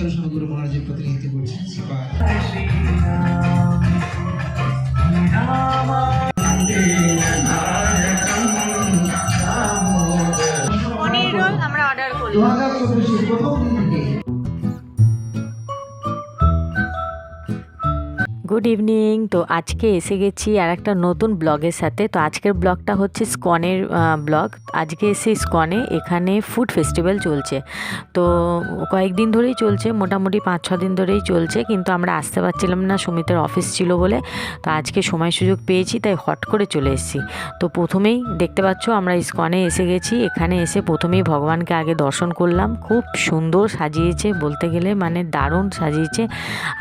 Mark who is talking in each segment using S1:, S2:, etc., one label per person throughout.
S1: চলো গুরু মহারাজের প্রতিনিধিত্ব করছেন
S2: পনির রোল আমরা অর্ডার করলাম।
S1: 2024 প্রথম দিন থেকে।
S3: Good evening. তো আজকে এসে গেছি আর একটা নতুন ব্লগের সাথে। তো আজকের ব্লগটা হচ্ছে স্কনের ব্লগ। আজকে এসে স্কনে এখানে ফুড ফেস্টিভ্যাল চলছে। তো কয়েকদিন ধরেই চলছে, মোটামুটি 5-6 দিন ধরেই চলছে, কিন্তু আমরা আসতে পারছিলাম না, সুমিতের অফিস ছিল বলে। তো আজকে সময় সুযোগ পেয়েছি, তাই হট করে চলে এসেছি। তো প্রথমেই দেখতে পাচ্ছ আমরা স্কনে এসে গেছি। এখানে এসে প্রথমেই ভগবানকে আগে দর্শন করলাম। খুব সুন্দর সাজিয়েছে, বলতে গেলে মানে দারুণ সাজিয়েছে।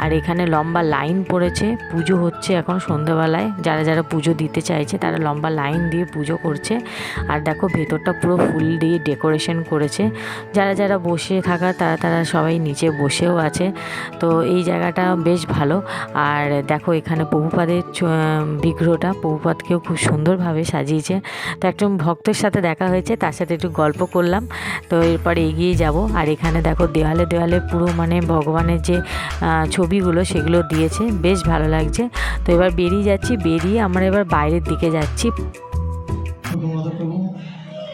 S3: আর এখানে লম্বা লাইন পড়েছে, পুজো হচ্ছে এখন সন্ধ্যাবেলায়। যারা যারা পুজো দিতে চাইছে তারা লম্বা লাইন দিয়ে পুজো করছে। আর দেখো ভেতরটা পুরো ফুল দিয়ে ডেকোরেশন করেছে। যারা যারা বসে থাকা তারা তারা সবাই নিচে বসেও আছে। তো এই জায়গাটা বেশ ভালো। আর দেখো এখানে প্রভুপাদের বিগ্রহটা, প্রভুপাদকেও খুব সুন্দরভাবে সাজিয়েছে। তো একজন ভক্তের সাথে দেখা হয়েছে, তার সাথে একটু গল্প করলাম। তো এরপরে এগিয়ে যাব। আর এখানে দেখো দেওয়ালে দেওয়ালে পুরো মানে ভগবানের যে ছবিগুলো সেগুলো দিয়েছে, বেশ ভালো লাগছে। তো এবার বেরিয়ে যাচ্ছি, বেরিয়ে আমরা এবার বাইরের দিকে যাচ্ছি।
S1: প্রভু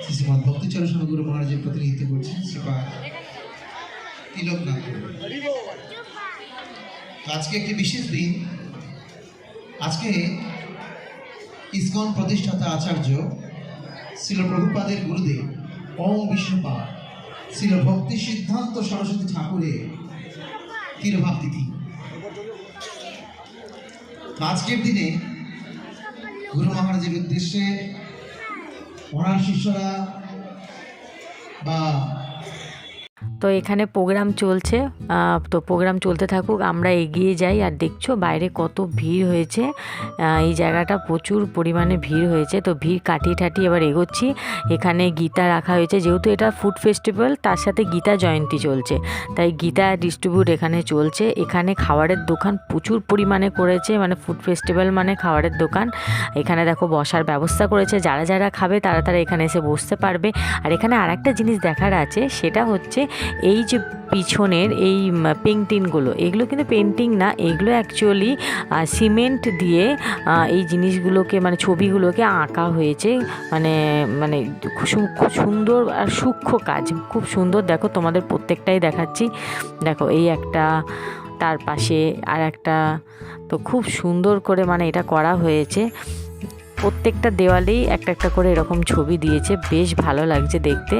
S1: শ্রীমৎ ভক্তি চরণ গুরু মহারাজের প্রতিনিধিত্ব করছেন তিলকনাথ। আজকে একটি বিশেষ দিন। আজকে ইসকন প্রতিষ্ঠাতা আচার্য শ্রীল প্রভুপাদের গুরুদেব ওম বিষ্ণুপাদ শ্রীল ভক্তি সিদ্ধান্ত সরস্বতী ঠাকুরের তিরোভাব তিথি। আজকের দিনে গুরু মহারাজের উদ্দেশ্যে ওনার শিষ্যরা বা
S3: তো এখানে প্রোগ্রাম চলছে। তো প্রোগ্রাম চলতে থাকুক, আমরা এগিয়ে যাই। আর দেখছো বাইরে কত ভিড় হয়েছে। এই জায়গাটা প্রচুর পরিমাণে ভিড় হয়েছে। তো ভিড় কাটিয়ে ঠাটিয়ে এবার এগোচ্ছি। এখানে গীতা রাখা হয়েছে, যেহেতু এটা ফুড ফেস্টিভ্যাল, তার সাথে গীতা জয়ন্তী চলছে, তাই গীতা ডিস্ট্রিবিউট এখানে চলছে। এখানে খাবারের দোকান প্রচুর পরিমাণে করেছে, মানে ফুড ফেস্টিভ্যাল মানে খাবারের দোকান। এখানে দেখো বসার ব্যবস্থা করেছে, যারা যারা খাবে তারা তারা এখানে এসে বসতে পারবে। আর এখানে আরেকটা জিনিস দেখার আছে, সেটা হচ্ছে এই যে পিছনের এই পেন্টিংগুলো, এগুলো কিন্তু পেন্টিং না, এগুলো অ্যাকচুয়ালি সিমেন্ট দিয়ে এই জিনিসগুলোকে মানে ছবিগুলোকে আঁকা হয়েছে। মানে মানে খুব সুন্দর আর সূক্ষ্ম কাজ, খুব সুন্দর। দেখো তোমাদের প্রত্যেকটাই দেখাচ্ছি। দেখো এই একটা, তার পাশে আর একটা। তো খুব সুন্দর করে মানে এটা করা হয়েছে। প্রত্যেকটা দেওয়ালেই একটা একটা করে এরকম ছবি দিয়েছে, বেশ ভালো লাগছে দেখতে।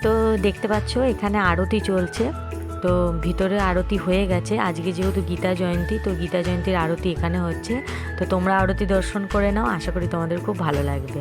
S3: তো দেখতে পাচ্ছ এখানে আরতি চলছে। তো ভিতরে আরতি হয়ে গেছে। আজকে যেহেতু গীতা জয়ন্তী, তো গীতা জয়ন্তীর আরতি এখানে হচ্ছে। তো তোমরা আরতি দর্শন করে নাও, আশা করি তোমাদের খুব ভালো লাগবে।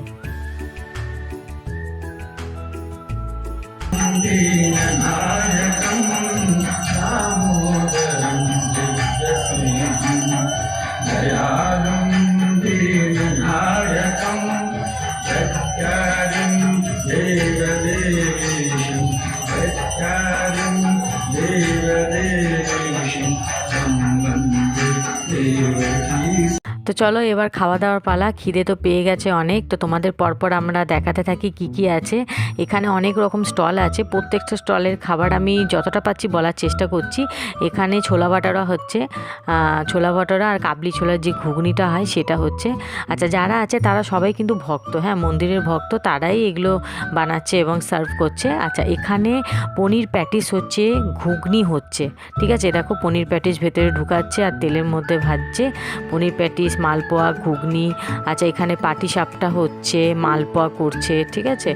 S3: তো চলো এবার খাওয়া দাওয়ার পালা। খিদে তো পেয়ে গেছে অনেক। তো তোমাদের পরপর আমরা দেখাতে থাকি কি কি আছে। এখানে অনেক রকম স্টল আছে, প্রত্যেকটা স্টলের খাবার আমি যতটা পাচ্ছি বলার চেষ্টা করছি। এখানে ছোলা ভাটোরা হচ্ছে, ছোলা ভাটোরা আর কাবলি ছোলার যে ঘুগনিটা হয় সেটা হচ্ছে। আচ্ছা, যারা আছে তারা সবাই কিন্তু ভক্ত, হ্যাঁ মন্দিরের ভক্ত, তারাই এগুলো বানাচ্ছে এবং সার্ভ করছে। আচ্ছা, এখানে পনির প্যাটিস হচ্ছে, ঘুগনি হচ্ছে, ঠিক আছে। দেখো পনির প্যাটিস ভেতরে ঢুকাচ্ছে আর তেলের মধ্যে ভাজছে। পনির প্যাটিস, মালপোয়া, ঘুগনি। আচ্ছা, এখানে পাটিসাপটা হচ্ছে, মালপোয়া করছে, ঠিক আছে।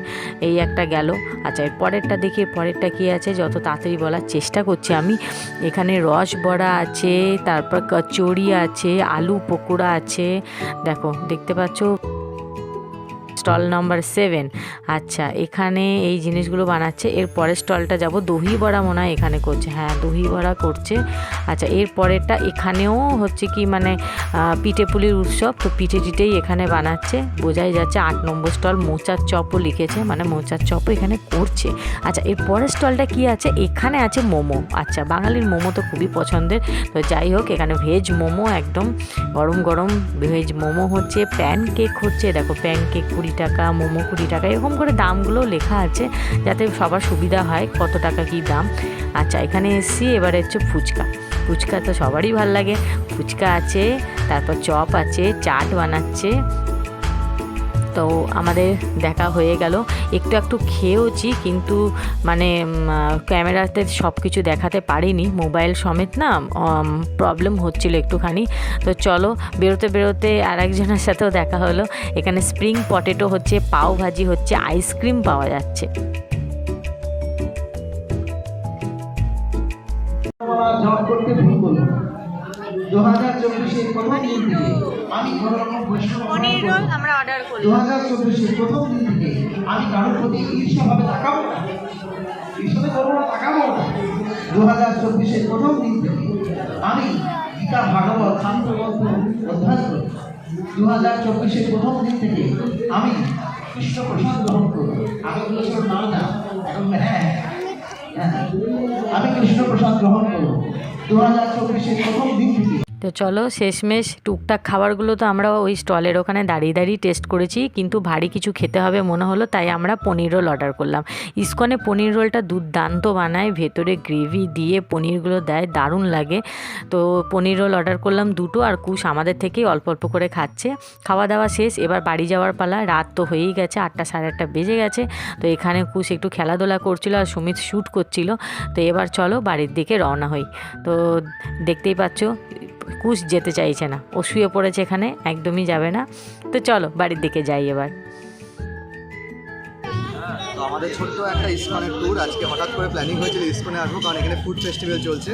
S3: এই একটা গেল। আচ্ছা, এর পরেরটা দেখি, পরেরটা কী আছে যত তাড়াতাড়ি বলার চেষ্টা করছি আমি। এখানে রস বড়া আছে, তারপর কচুরি আছে, আলু পকোড়া আছে। দেখো দেখতে পাচ্ছ। Stall number 7। আচ্ছা, এখানে এই জিনিসগুলো বানাচ্ছে। এর পরের স্টলটা যাব, দহি বড়া মনে হয় এখানে করছে, হ্যাঁ দহি বড়া করছে। আচ্ছা, এর পরেরটা এখানেও হচ্ছে কি মানে পিঠে পুলির উৎসব, তো পিঠে টিঠেই এখানে বানাচ্ছে, বোঝাই যাচ্ছে। 8 নম্বর স্টল মোচার চপও লিখেছে, মানে মোচার চপও এখানে করছে। আচ্ছা, এর পরের স্টলটা কি আছে, এখানে আছে মোমো। আচ্ছা, বাঙালির মোমো তো খুবই পছন্দের, তো যাই হোক এখানে ভেজ মোমো, একদম গরম গরম ভেজ মোমো হচ্ছে। প্যান কেক হচ্ছে, দেখো প্যান কেক 20 টাকা, মোমো 20 টাকা, এরকম করে দামগুলো লেখা আছে যাতে সবার সুবিধা হয় কত টাকা কি দাম। আচ্ছা, এখানে এসছি, এবারে হচ্ছে ফুচকা। ফুচকা তো সবারই ভাল লাগে, ফুচকা আছে, তারপর চপ আছে, চাট বানাচ্ছে। তো আমাদের দেখা হয়ে গেল, একটু খেয়েওছি, কিন্তু মানে ক্যামেরাতে সব কিছু দেখাতে পারিনি, মোবাইল সমেত না প্রবলেম হচ্ছিল একটুখানি। তো চলো, বেরোতে বেরোতে আর একজনের সাথেও দেখা হলো। এখানে স্প্রিং পটেটো হচ্ছে, পাও ভাজি হচ্ছে, আইসক্রিম পাওয়া যাচ্ছে।
S1: জব করতে ভুল করলো 2024-এর প্রথম দিন থেকে আমি কোনো রকম বৈষম্য
S2: পনির রোল আমরা অর্ডার করলাম।
S1: 2024-এর প্রথম দিন থেকে আমি কারোর প্রতি ঈর্ষাভাবে তাকাবো না, ঈর্ষাতে করবো না, তাকাবো না। 2024-এর প্রথম দিন থেকে আমি গীতা ভাগবত শান্ত গ্রন্থ অধ্যয়ন করি। 2024-এর প্রথম দিন থেকে আমি কৃষ্ণ প্রসাদ গ্রহণ করি। আগে বলেছিল না না, এখন হ্যাঁ আমি কৃষ্ণ প্রসাদ গ্রহণ করব। 2024-এর প্রথম দিন থেকে
S3: তো চলো, শেষমেশ টুকটাক খাবারগুলো তো আমরা ওই স্টলের ওখানে দাঁড়িয়ে দাঁড়িয়ে টেস্ট করেছি, কিন্তু ভারী কিছু খেতে হবে মনে হলো, তাই আমরা পনির রোল অর্ডার করলাম। ইসকনে পনির রোলটা দুর্দান্ত বানায়, ভেতরে গ্রেভি দিয়ে পনিরগুলো দেয়, দারুণ লাগে। তো পনির রোল অর্ডার করলাম 2টো, আর কুশ আমাদের থেকেই অল্প অল্প করে খাচ্ছে। খাওয়া দাওয়া শেষ, এবার বাড়ি যাওয়ার পালা। রাত তো হয়েই গেছে, 8টা সাড়ে 8টা বেজে গেছে। তো এখানে কুশ একটু খেলাধুলা করছিল আর সুমিত শ্যুট করছিল। তো এবার চলো বাড়ির দিকে রওনা হই। তো দেখতেই পাচ্ছ কুশ যেতে চাইছে না, ও শুয়ে পড়েছে এখানে, একদমই যাবে না। তো চলো বাড়ির দিকে যাই এবার।
S4: তো আমাদের ছোট্ট একটা ইসকনের ট্যুর আজকে হঠাৎ করে প্ল্যানিং হয়েছিল ইসকনে আসবো, কারণ এখানে ফুড ফেস্টিভ্যাল চলছে।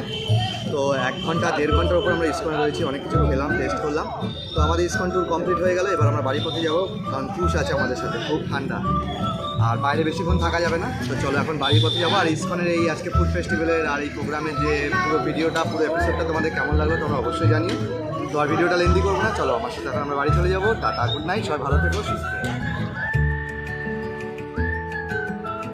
S4: তো 1 ঘন্টা 1.5 ঘন্টার উপর আমরা ইসকনে রয়েছি, অনেক কিছু খেলাম, টেস্ট করলাম। তো আমাদের ইসকন ট্যুর কমপ্লিট হয়ে গেল, এবার আমরা বাড়ি পথে যাবো, কারণ কুশ আছে আমাদের সাথে, খুব ঠান্ডা আর বাইরে বেশিক্ষণ থাকা যাবে না। তো চলো এখন বাড়ির পথে যাবো। আর ইসকনের এই আজকে ফুড ফেস্টিভ্যালের আর এই প্রোগ্রামের যে পুরো ভিডিওটা, পুরো এপিসোডটা তোমাদের কেমন লাগলো তোমরা অবশ্যই জানিও। তো আর ভিডিওটা লেন্দি করবো না, চলো আমার সাথে এখন আমরা বাড়ি চলে যাবো। টাটা, গুড নাইট, সবাই ভালো থেকো, সুস্থ থেকো।